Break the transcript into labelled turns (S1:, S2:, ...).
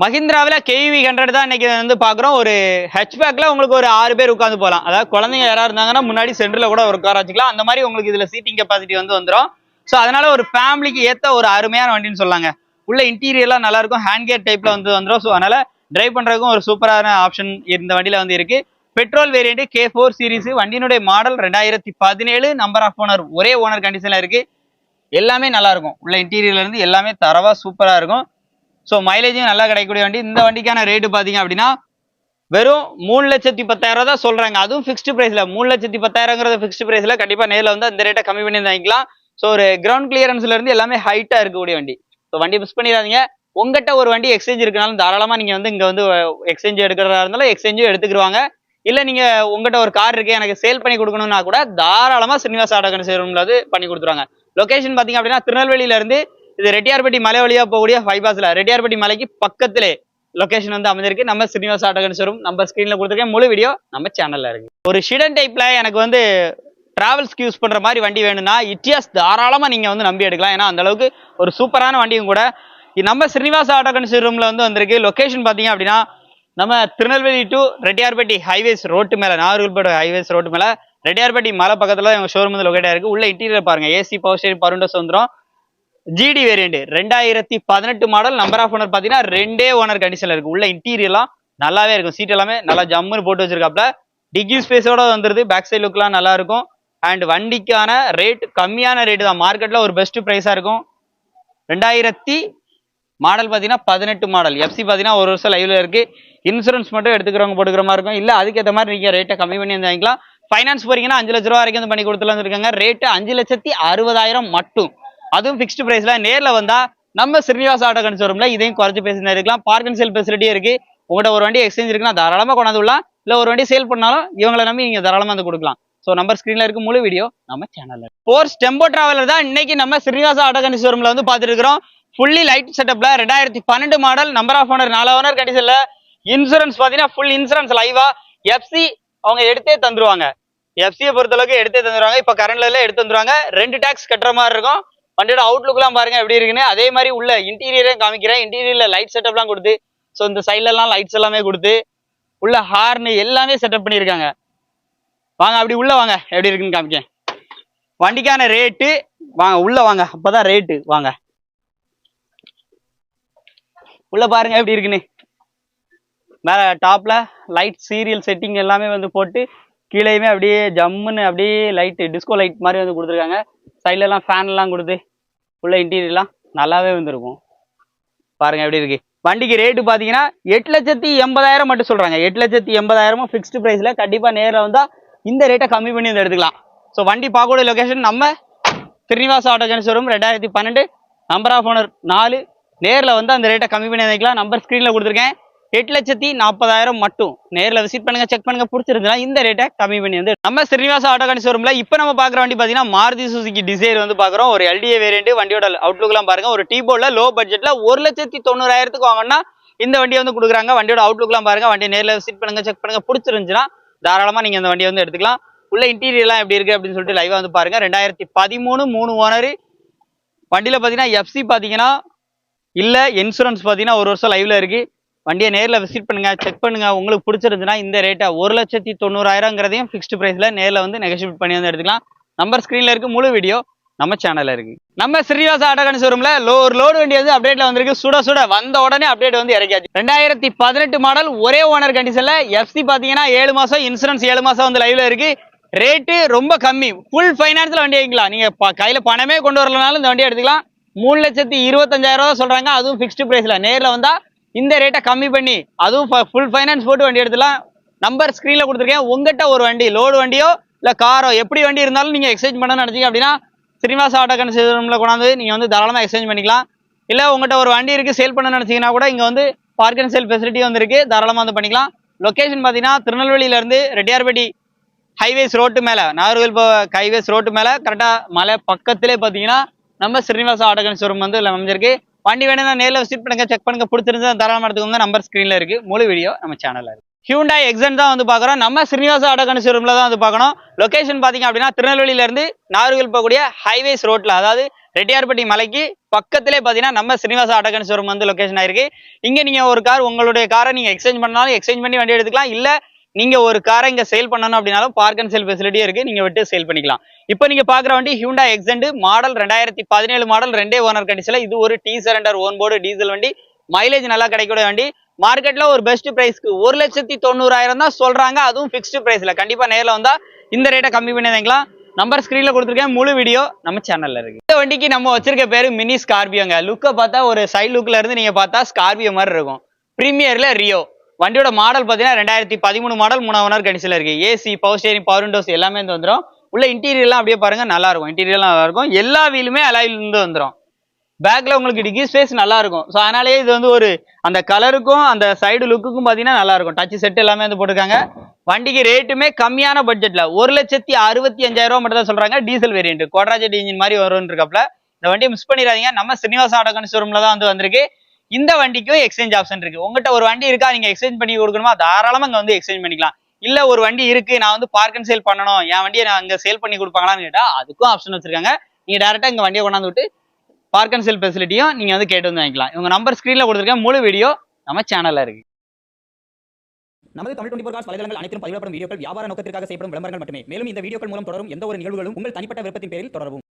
S1: மஹிந்திராவில் KV100 தான் இன்னைக்கு வந்து பார்க்குறோம். ஒரு ஹெச்பேக்கில் உங்களுக்கு ஒரு 6 பேர் உட்காந்து போகலாம். அதாவது குழந்தைங்க யாராவது இருந்தாங்கன்னா முன்னாடி சென்டரில் கூட ஒரு உட்கார வச்சுக்கலாம். அந்த மாதிரி உங்களுக்கு இதில் சீட்டிங் கெப்பாசிட்டி வந்து வந்துடும். ஸோ அதனால ஒரு ஃபேமிலிக்கு ஏற்ற ஒரு அருமையான வண்டின்னு சொல்லாங்க. உள்ள இன்டீரியர்லாம் நல்லா இருக்கும். ஹேண்ட் கேர் டைப்ல வந்து வந்துடும். ஸோ அதனால டிரைவ் பண்ணுறதுக்கும் ஒரு சூப்பரான ஆப்ஷன் இந்த வண்டியில் வந்து இருக்கு. Petrol variant K4 series. வண்டியினுடைய மாடல் 2017. நம்பர் ஆஃப் ஓனர் ஒரே ஓனர் கண்டிஷனில் இருக்கு. எல்லாமே நல்லா இருக்கும். உள்ள இன்டீரியர்ல இருந்து எல்லாமே தரவா சூப்பரா இருக்கும். ஸோ மைலேஜும் நல்லா கிடைக்கக்கூடிய வண்டி. இந்த வண்டிக்கான ரேட்டு பார்த்தீங்க அப்படின்னா வெறும் 3,10,000 தான் சொல்றாங்க. அதுவும் ஃபிக்ஸ்டு பிரைஸ்ல 3,10,000 ஃபிக்ஸ்டு பிரைஸ்ல கண்டிப்பா நேரில் வந்து அந்த ரேட்டை கம்மி பண்ணி வாங்கிக்கலாம். ஸோ ஒரு கிரவுண்ட் கிளியரன்ஸ்ல இருந்து எல்லாமே ஹைட்டா இருக்கக்கூடிய வண்டி. ஸோ வண்டி மிஸ் பண்ணிடாதீங்க. உங்ககிட்ட ஒரு வண்டி எக்ஸ்சேஞ்ச் இருக்குனாலும் தாராளமா நீங்க வந்து இங்க வந்து எக்ஸ்சேஞ்ச் எடுக்கிறதா இருந்தாலும் எக்ஸ்சேஞ்சும் எடுத்துக்கிடுவாங்க. இல்ல நீங்க உங்ககிட்ட ஒரு கார் இருக்கு எனக்கு சேல் பண்ணி கொடுக்கணும்னா கூட தாராளமா ஸ்ரீனிவாச ஆட்டோ ஷோரூம்ல வந்து பண்ணி கொடுத்துருவாங்க. லொகேஷன் பாத்தீங்க அப்படின்னா திருநெல்வேலியில இருந்து இது ரெட்டியார்பட்டி மலை வழியா போகக்கூடிய ஃபைபாஸ்ல ரெட்டியார்பட்டி மலைக்கு பக்கத்திலே லொகேஷன் வந்து அமைஞ்சிருக்கு. நம்ம ஸ்ரீனிவாச ஆட்டோ ஷோரூம் நம்ம ஸ்கிரீன்ல கொடுத்துருக்கேன். முழு வீடியோ நம்ம சேனல்ல இருக்கு. ஒரு ஷிடன் டைப்ல எனக்கு வந்து டிராவல்ஸ்க்கு யூஸ் பண்ற மாதிரி வண்டி வேணும்னா இட்டியாஸ் தாராளமா நீங்க வந்து நம்பி எடுக்கலாம். ஏன்னா அந்த அளவுக்கு ஒரு சூப்பரான வண்டியும் கூட. நம்ம ஸ்ரீனிவாச ஆட்டோ ஷோரூம்ல வந்து வந்திருக்கு. லொகேஷன் பாத்தீங்க அப்படின்னா நம்ம Tirunelveli to Rettiyarpatti highways road மேல நாகர்கோவில் ஹைவேஸ் ரோட்டு மேல ரெட்டியார்பட்டி மலை பக்கத்துல எங்க ஷோரூம் வந்து லொகேட் ஆயிருக்கு. உள்ள இன்டீரியர் பாருங்க. ஏசி பவர் ஸ்டீரிங் பருண்டோஸ் வந்துடும். GT variant 2018 model. Number of owner பாத்தீங்கன்னா 2 ஓனர் கண்டிஷன்ல இருக்கு. உள்ள இன்டீரியர்லாம் நல்லாவே இருக்கும். சீட் எல்லாமே நல்லா ஜம்முன்னு போட்டு வச்சிருக்காப்ல. டிக்கி ஸ்பேஸோட வந்துருது. பேக் சைடு லுக்லாம் நல்லா இருக்கும். அண்ட் வண்டிக்கான ரேட் கம்மியான ரேட்டு தான். மார்க்கெட்ல ஒரு பெஸ்ட் பிரைஸா இருக்கும். 2000 மாடல் பாத்தீங்கன்னா 18 மாடல். எஃப்சி பாத்தீங்கன்னா ஒரு வருஷம் லைவ்ல இருக்கு. இன்சூரன்ஸ் மட்டும் எடுத்துக்கிறவங்க போட்டுக்கிற மாதிரி இருக்கும். இல்ல அதுக்கேற்ற மாதிரி நீங்க ரேட்டை கம்மி பண்ணி வந்து வாங்கிக்கலாம். ஃபைனான்ஸ் போறீங்கன்னா 5 லட்ச ரூபா வரைக்கும் பண்ணி கொடுத்துலாம் இருக்காங்க. ரேட்டு 5,60,000 மட்டும். அதுவும் ஃபிக்ஸ்டு பிரைஸ்ல. நேரில் வந்தா நம்ம ஸ்ரீனிவாச ஆட்டோ ஷோரூம்ல இதையும் குறைச்சு பேசி இருக்கலாம். பார்க் அண்ட் சேல் ஃபெசிலிட்டியும் இருக்கு. உங்கள்கிட்ட ஒரு வண்டி எக்ஸ்சேஞ்ச் இருக்குன்னா தாராளமா கொண்டாந்து விடலாம். இல்ல ஒரு வண்டி சேல் பண்ணாலும் இவங்களை நம்பி நீங்க தாராளமா வந்து கொடுக்கலாம். ஸோ நம்பர் ஸ்கிரீன்ல இருக்கு. முழு வீடியோ நம்ம சேனல்ல. ஃபோர்ஸ் டெம்போ டிராவலர் தான் இன்னைக்கு நம்ம ஸ்ரீனிவாச ஆட்டோ ஷோரூம்ல வந்து பார்த்துட்டு இருக்கிறோம். ஃபுல்லி லைட் செட்டப்ல 2012 model. Number of owner 4 owner கண்டிஷன்ல. இன்சூரன்ஸ் பாத்தீங்கன்னா ஃபுல் இன்சூரன்ஸ் லைவா. எஃப்சி அவங்க எடுத்தே தந்துருவாங்க. எஃப்சியை பொறுத்தளவுக்கு எடுத்தே தந்துருவாங்க. இப்ப கரண்ட்ல எடுத்து தந்துருவாங்க. 2 டாக்ஸ் கட்டுற மாதிரி இருக்கும். வண்டியோட அவுட்லுக்லாம் பாருங்க எப்படி இருக்குன்னு. அதே மாதிரி உள்ள இன்டீரியரையும் காமிக்கிறேன். இன்டீரியர்ல லைட் செட்டப்லாம் கொடுத்து, ஸோ இந்த சைட்ல எல்லாம் லைட்ஸ் எல்லாமே கொடுத்து உள்ள ஹார்ன் எல்லாமே செட்டப் பண்ணியிருக்காங்க. வாங்க அப்படி உள்ள வாங்க எப்படி இருக்குன்னு காமிக்க. வண்டிக்கான ரேட்டு வாங்க உள்ள வாங்க. அப்பதான் ரேட்டு வாங்க உள்ள பாருங்க எப்படி இருக்குன்னு. மேல டாப்ல லைட் சீரியல் செட்டிங் எல்லாமே வந்து போட்டு கீழேயுமே அப்படியே ஜம்முன்னு அப்படியே லைட் டிஸ்கோ லைட் மாதிரி வந்து கொடுத்துருக்காங்க. சைட்ல எல்லாம் ஃபேன் எல்லாம் கொடுத்து உள்ள இன்டீரியர்லாம் நல்லாவே வந்துருக்கும். பாருங்க எப்படி இருக்கு. வண்டிக்கு ரேட்டு பாத்தீங்கன்னா 8,80,000 மட்டும் சொல்றாங்க. 8,80,000 ஃபிக்ஸ்டு பிரைஸ்ல. கண்டிப்பா நேரில் வந்தா இந்த ரேட்டை கம்மி பண்ணி வந்து எடுத்துக்கலாம். ஸோ வண்டி பார்க்கக்கூடிய லொகேஷன் நம்ம Srinivasa auto showroom 2012. Number of owner 4. நேரில் வந்து அந்த ரேட்டை கம்மி பண்ணி வைக்கலாம். நம்பர் ஸ்கிரீன்ல கொடுத்துருக்கேன். 8,40,000 மட்டும். நேரில் விசிட் பண்ணுங்க, செக் பண்ணுங்க. பிடிச்சிருந்தா இந்த ரேட்டை கம்மி பண்ணி வந்து நம்ம ஸ்ரீனிவாச ஆட்டோ ஷோரூம்ல இப்போ நம்ம பார்க்குற வண்டி பார்த்தீங்கன்னா மாருதி சுசுகி டிசைர் வந்து பார்க்குறோம். ஒரு LDA வேரியண்ட். வண்டியோட அவுட்லுக்லாம் பாருங்க. ஒரு டீபோர்ட்ல லோ பட்ஜெட்ல 1,90,000 வாங்கினா இந்த வண்டியை வந்து கொடுக்குறாங்க. வண்டியோட அவுட்லுக்லாம் பாருங்க. வண்டியை நேரில் விசிட் பண்ணுங்க, செக் பண்ணுங்க. பிடிச்சிருந்துச்சுன்னா தாராளமா நீங்க இந்த வண்டியை வந்து எடுத்துக்கலாம். உள்ள இன்டீரியர்லாம் எப்படி இருக்கு அப்படின்னு சொல்லிட்டு லைவா வந்து பாருங்க. 2013 3 ஓனர். வண்டியில பாத்தீங்கன்னா எஃப்சி பாத்தீங்கன்னா இல்ல. இன்சூரன்ஸ் பாத்தீங்கன்னா ஒரு வருஷம் லைவ்ல இருக்கு. வண்டியை நேரில் விசிட் பண்ணுங்க, செக் பண்ணுங்க. உங்களுக்கு பிடிச்சிருந்துச்சுன்னா இந்த ரேட்டை 1,90,000 ஃபிக்ஸ்டு பிரைஸ்ல நேரில் வந்து நெகோஷியேட் பண்ணி வந்து எடுத்துக்கலாம். நம்பர் ஸ்கிரீன்ல இருக்கு. முழு வீடியோ நம்ம சேனல்ல இருக்கு. நம்ம ஸ்ரீனிவாச ஆட்டோ ஷோரூம்ல ஒரு லோடு வண்டி வந்து அப்டேட்ல வந்திருக்கு. சுட சுட வந்த உடனே அப்டேட் வந்து இறக்கியாச்சு. 2018 மாடல் ஒரே ஓனர் கண்டிஷன்ல. எஃப்சி பாத்தீங்கன்னா 7 மாசம். இன்சூரன்ஸ் 7 மாசம் வந்து லைவ்ல இருக்கு. ரேட்டு ரொம்ப கம்மி. ஃபுல் ஃபைனான்ஸ்ல வண்டி வாங்கிக்கலாம். நீங்க கையில பணமே கொண்டு வரலனாலும் இந்த வண்டியை எடுத்துக்கலாம். 3,25,000 சொல்றாங்க. அதுவும் ஃபிக்ஸ்டு பிரைஸ்ல. நேரில் வந்தா இந்த ரேட்டை கம்மி பண்ணி அதுவும் ஃபுல் ஃபைனான்ஸ் போட்டு வண்டி எடுத்துலாம். நம்பர் ஸ்கிரீன்ல கொடுத்துருக்கேன். உங்ககிட்ட ஒரு வண்டி லோடு வண்டியோ இல்ல காரோ எப்படி வண்டி இருந்தாலும் நீங்க எக்ஸ்சேஞ்ச் பண்ணணும்னு நினைச்சீங்க அப்படின்னா ஸ்ரீனிவாச ஆட்டோ ஷோரூம்ல கொண்டாந்து நீங்க வந்து தாராளமா எக்ஸ்சேஞ்ச் பண்ணிக்கலாம். இல்ல உங்ககிட்ட ஒரு வண்டி இருக்கு சேல் பண்ணணும்னு நினைச்சீங்கன்னா கூட இங்க வந்து பார்க் அண்ட் சேல் ஃபெசிலிட்டி வந்து இருக்கு. தாராளமா வந்து பண்ணிக்கலாம். லொகேஷன் பாத்தீங்கன்னா திருநெல்வேலியில இருந்து ரெட்டியார்பட்டி ஹைவேஸ் ரோட்டு மேல நாகர்கோவில் ஹைவேஸ் ரோட்டு மேல கரெக்டா மலை பக்கத்திலே பாத்தீங்கன்னா நம்ம ஸ்ரீனிவாச ஆட்டோ ஷோரூம் வந்து அமைஞ்சிருக்கு. வண்டி வேணும்னா நேரில் விசிட் பண்ணுங்க, செக் பண்ணுங்க. பிடிச்சிருந்தா தாராளமா எடுத்துக்கோங்க. நம்பர் ஸ்கிரீன்ல இருக்கு. முழு வீடியோ நம்ம சேனல்ல இருக்கு. ஹியூண்டாய் எக்ஸன் தான் வந்து பார்க்குறோம். நம்ம ஸ்ரீனிவாச ஆட்டோ ஷோரூம்ல தான் வந்து பார்க்கணும். லொகேஷன் பார்த்தீங்க அப்படின்னா திருநெல்வேலியில இருந்து நாகர்கோவில் போகக்கூடிய ஹைவேஸ் ரோட்ல, அதாவது ரெட்டியார்பட்டி மலைக்கு பக்கத்திலே பாத்தீங்கன்னா நம்ம ஸ்ரீனிவாசா ஆட்டோ ஷோரூம் வந்து லொகேஷன் ஆயிருக்கு. இங்க நீங்க ஒரு கார் உங்களுடைய காரை நீங்க எக்ஸ்சேஞ்ச் பண்ணாலும் எக்ஸ்சேஞ்ச் பண்ணி வண்டி எடுத்துக்கலாம். இல்ல நீங்க ஒரு காரை இங்க சேல் பண்ணணும் அப்படின்னாலும் பார்க் அண்ட் சேல் ஃபெசிலிட்டியும் இருக்கு. நீங்க விட்டு சேல் பண்ணிக்கலாம். இப்போ நீங்க பாக்குற வண்டி ஹியூண்டா எக்ஸென்ட் மாடல் 2017 மாடல், 2 ஓனர் கண்டிஷன்ல. இது ஒரு T surrender own board diesel வண்டி. மைலேஜ் நல்லா கிடைக்கக்கூடிய வண்டி. மார்க்கெட்ல ஒரு பெஸ்ட் பிரைஸ்க்கு 1,90,000 தான் சொல்றாங்க. அதுவும் பிக்ஸ்டு பிரைஸ்ல. கண்டிப்பா நேர்ல வந்தா இந்த ரேட்டை கம்மி பண்ணி வாங்கிக்கலாம். நம்பர் ஸ்கிரீன்ல கொடுத்துருக்கேன். முழு வீடியோ நம்ம சேனல்ல இருக்கு. இந்த வண்டிக்கு நம்ம வச்சிருக்க பேரு மினி ஸ்கார்பியோங்க. லுக்கை பார்த்தா ஒரு சைட் லுக்ல இருந்து நீங்க பார்த்தா ஸ்கார்பியோ மாதிரி இருக்கும். பிரீமியர்ல ரியோ. வண்டியோட மாடல் பாத்தீங்கன்னா 2013 மாடல், 3 ஓனர் கண்டிஷன்ல இருக்கு. AC, power steering, power Windows எல்லாமே வந்து வந்துடும். உள்ள இன்டீரியர்லாம் அப்படியே பாருங்க, நல்லா இருக்கும். இன்டீரியர்லாம் நல்லா இருக்கும். எல்லா வீலுமே அலாயில் இருந்து வந்துடும். பேக்ல உங்களுக்கு டிக்கி ஸ்பேஸ் நல்லா இருக்கும். ஸோ அதனாலேயே இது வந்து ஒரு அந்த கலருக்கும் அந்த சைடு லுக்குக்கும் பார்த்தீங்கன்னா நல்லா இருக்கும். டச் செட் எல்லாமே வந்து போட்டிருக்காங்க. வண்டிக்கு ரேட்டுமே கம்மியான பட்ஜெட்ல 1,65,000 மட்டும் தான் சொல்றாங்க. டீசல் வேரியன்ட் குவாட்ராஜெட் இன்ஜின் மாதிரி வரும்னு இருக்காப்ல. இந்த வண்டியை மிஸ் பண்ணிடாதீங்க. நம்ம ஸ்ரீனிவாசா ஆட்டோ ஷோரூம்ல தான் வந்து வந்திருக்கு. இந்த வண்டிக்கும் எக்ஸ்சேஞ்ச் ஆப்ஷன் இருக்கு. உங்ககிட்ட ஒரு வண்டி இருக்கா, நீங்க எக்ஸ்சேஞ்ச் பண்ணி கொடுக்கணுமா, தாராளமா இங்க வந்து எக்ஸ்சேஞ்ச் பண்ணிக்கலாம். இல்ல ஒரு வண்டி இருக்கு, நான் வந்து பார்க் அண்ட் சேல் பண்ணணும், என் வண்டியை நான் அங்க சேல் பண்ணி கொடுப்பாங்களான்னு கேட்டா அதுக்கும் ஆப்ஷன் வச்சிருக்காங்க. நீங்க டேரக்டா இங்க வண்டியை கொண்டாந்து விட்டு பார்க் அண்ட் சேல் ஃபெசிலிட்டியும் நீங்க வந்து கேட்டு வந்து வாங்கிக்கலாம். இவங்க நம்பர் ஸ்கிரீன்ல கொடுத்துருக்கேன். முழு வீடியோ நம்ம சேனல்ல இருக்கு.
S2: நமது தமிழ் 24 காஸ் வலைதளங்கள் அனைத்தும் பதிவிடப்படும் வீடியோக்கள் வியாபார நோக்கத்திற்காக செய்யப்படும் விளம்பரங்கள் மட்டுமே. மேலும் இந்த வீடியோக்கள் மூலம் தொடரும் எந்த ஒரு நிகழ்வுகளும் உங்கள் தனிப்பட்ட விருப்பத்தின் பேரில் தொடரவும்.